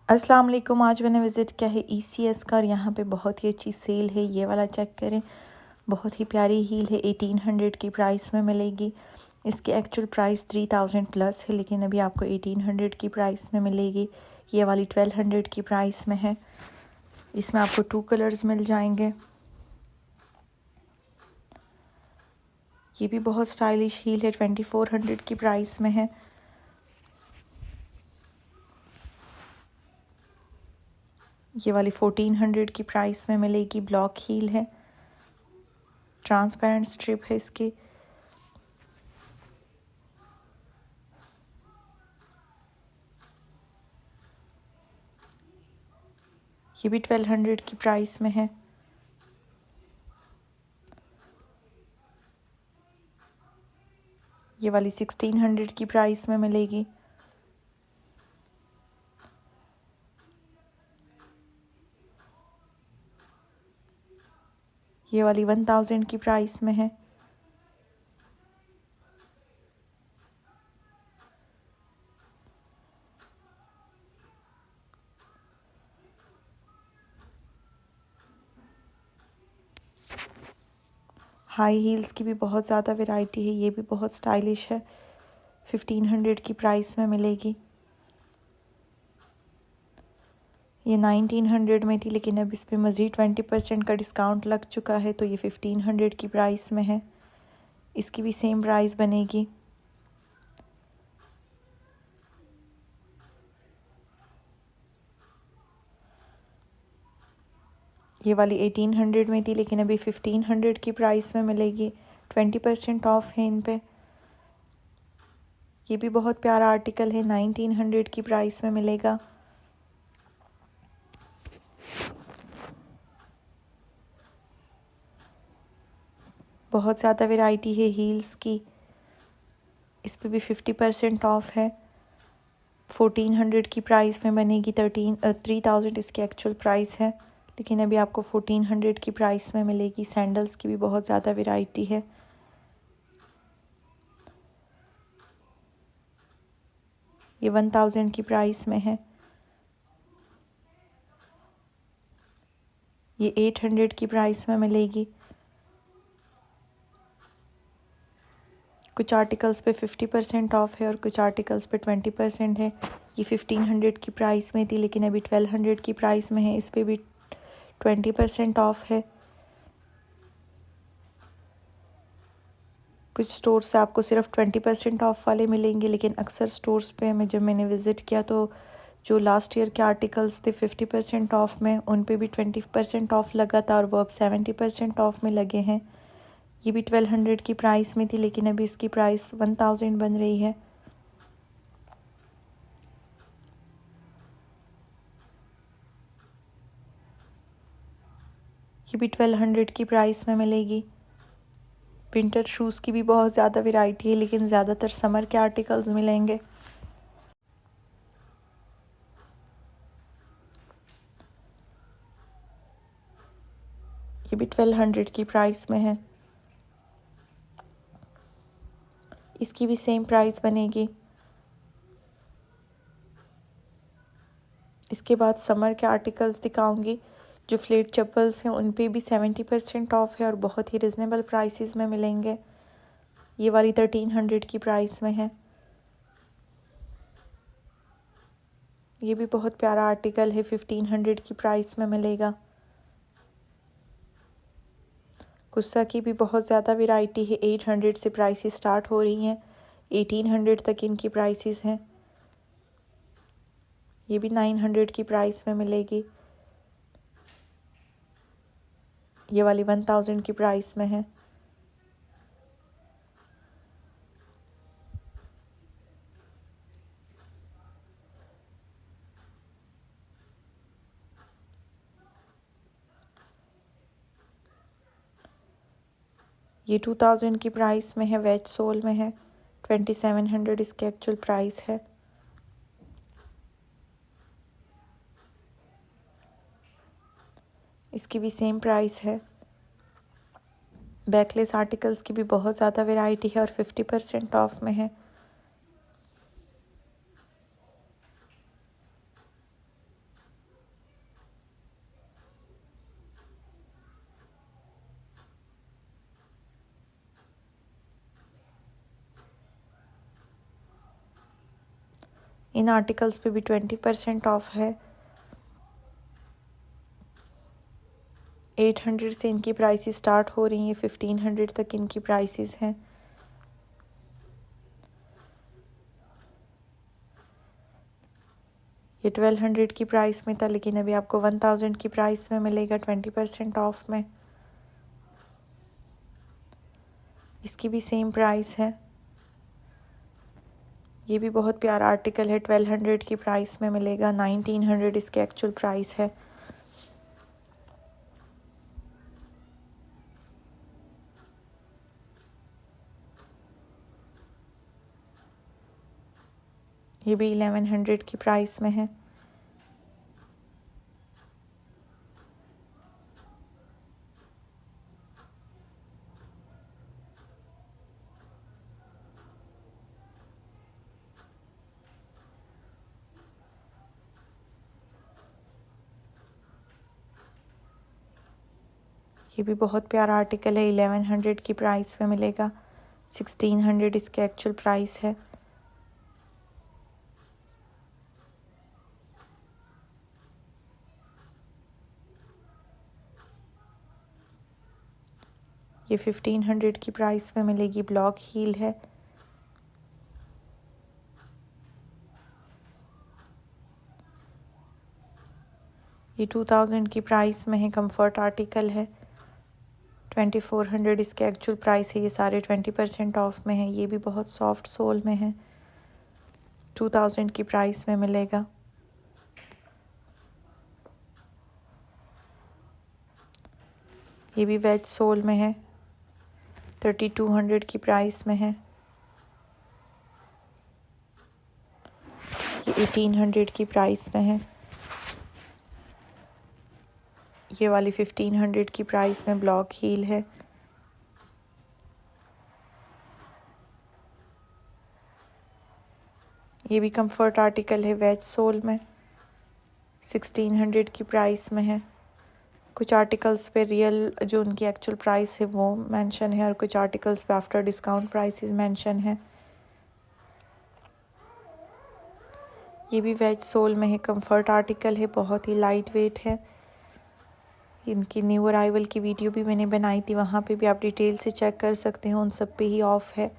अस्सलाम वालेकुम। आज मैंने विज़िट किया है ECS का और यहाँ पे बहुत ही अच्छी सेल है। ये वाला चेक करें, बहुत ही प्यारी हील है। 1800 की प्राइस में मिलेगी। इसकी एक्चुअल प्राइस 3000 प्लस है, लेकिन अभी आपको 1800 की प्राइस में मिलेगी। ये वाली 1200 की प्राइस में है। इसमें आपको 2 कलर्स मिल जाएंगे। ये भी बहुत स्टाइलिश हील है, 2400 की प्राइस में है। ये वाली 1400 की प्राइस में मिलेगी। ब्लॉक हील है, ट्रांसपेरेंट स्ट्रिप है इसकी। ये भी 1200 की प्राइस में है। ये वाली 1600 की प्राइस में मिलेगी। ये वाली 1000 की प्राइस में है। हाई हील्स की भी बहुत ज़्यादा वैरायटी है। ये भी बहुत स्टाइलिश है, 1500 की प्राइस में मिलेगी। ये 1900 में थी, लेकिन अब इस पर मज़ीद 20% का डिस्काउंट लग चुका है, तो ये 1500 की प्राइस में है। इसकी भी सेम प्राइस बनेगी। ये वाली 1800 में थी, लेकिन अभी 1500 की प्राइस में मिलेगी। 20% ऑफ है इन पे। ये भी बहुत प्यारा आर्टिकल है, 1900 की प्राइस में मिलेगा। बहुत ज़्यादा वैरायटी है हील्स की। इस पे भी 50% ऑफ है। 1400 की प्राइस में बनेगी। 3000 इसकी एक्चुअल प्राइस है, लेकिन अभी आपको 1400 की प्राइस में मिलेगी। सैंडल्स की भी बहुत ज़्यादा वैरायटी है। ये 1000 की प्राइस में है। ये 800 की प्राइस में मिलेगी। कुछ आर्टिकल्स पे 50% ऑफ है और कुछ आर्टिकल्स पे 20% है। ये 1500 की प्राइस में थी, लेकिन अभी 1200 की प्राइस में है। इस पे भी 20% ऑफ है। कुछ स्टोर्स से आपको सिर्फ 20% ऑफ वाले मिलेंगे, लेकिन अक्सर स्टोर्स पे जब मैंने विज़िट किया तो जो लास्ट ईयर के आर्टिकल्स थे 50% ऑफ में, उन पे भी 20% ऑफ लगा था, और वो अब 70% ऑफ में लगे हैं। ये भी 1200 की प्राइस में थी, लेकिन अभी इसकी प्राइस 1000 बन रही है। ये भी 1200 की प्राइस में मिलेगी। विंटर शूज़ की भी बहुत ज़्यादा वैरायटी है, लेकिन ज़्यादातर समर के आर्टिकल्स मिलेंगे। ये भी 1200 की प्राइस में है। इसकी भी सेम प्राइस बनेगी। इसके बाद समर के आर्टिकल्स दिखाऊंगी। जो फ्लेट चप्पल्स हैं उन पे भी 70% ऑफ है और बहुत ही रिजनेबल प्राइसेस में मिलेंगे। ये वाली 1300 की प्राइस में है। ये भी बहुत प्यारा आर्टिकल है, 1500 की प्राइस में मिलेगा। गुस्सा की भी बहुत ज़्यादा वैरायटी है। 800 से प्राइसेस स्टार्ट हो रही हैं, 1800 तक इनकी प्राइसेस हैं। ये भी 900 की प्राइस में मिलेगी। ये वाली 1000 की प्राइस में है। ये 2000 की प्राइस में है, वेज सोल में है। 2700 इसकी एक्चुअल प्राइस है। इसकी भी सेम प्राइस है। बैकलेस आर्टिकल्स की भी बहुत ज़्यादा वैरायटी है और 50% ऑफ में है। इन आर्टिकल्स पे भी 20% ऑफ है। 800 से इनकी प्राइसेस स्टार्ट हो रही हैं, 1500 तक इनकी प्राइसेस हैं। ये 1200 की प्राइस में था, लेकिन अभी आपको 1000 की प्राइस में मिलेगा 20% ऑफ में। इसकी भी सेम प्राइस है। ये भी बहुत प्यारा आर्टिकल है, 1200 की प्राइस में मिलेगा, 1900 इसकी एक्चुअल प्राइस है। ये भी 1100 की प्राइस में है। ये भी बहुत प्यारा आर्टिकल है, 1100 की प्राइस में मिलेगा, 1600 इसके एक्चुअल प्राइस है। ये 1500 की प्राइस में मिलेगी, ब्लॉक हील है। ये 2000 की प्राइस में है, कंफर्ट आर्टिकल है। 2400 इसके एक्चुअल प्राइस है। ये सारे 20% ऑफ में है। ये भी बहुत सॉफ्ट सोल में है, 2000 की प्राइस में मिलेगा। ये भी वेज सोल में है, 3200 की प्राइस में है। ये 1800 की प्राइस में है। ये वाली 1500 की प्राइस में ब्लॉक हील है। ये भी कंफर्ट आर्टिकल है, वेज सोल में, 1600 की प्राइस में है। कुछ आर्टिकल्स पे रियल जो उनकी एक्चुअल प्राइस है वो मेंशन है, और कुछ आर्टिकल्स पे आफ्टर डिस्काउंट प्राइसेस मेंशन है। ये भी वेज सोल में है, कंफर्ट आर्टिकल है, बहुत ही लाइट वेट है। इनकी न्यू अराइवल की वीडियो भी मैंने बनाई थी, वहाँ पे भी आप डिटेल से चेक कर सकते हैं, उन सब पे ही ऑफ है।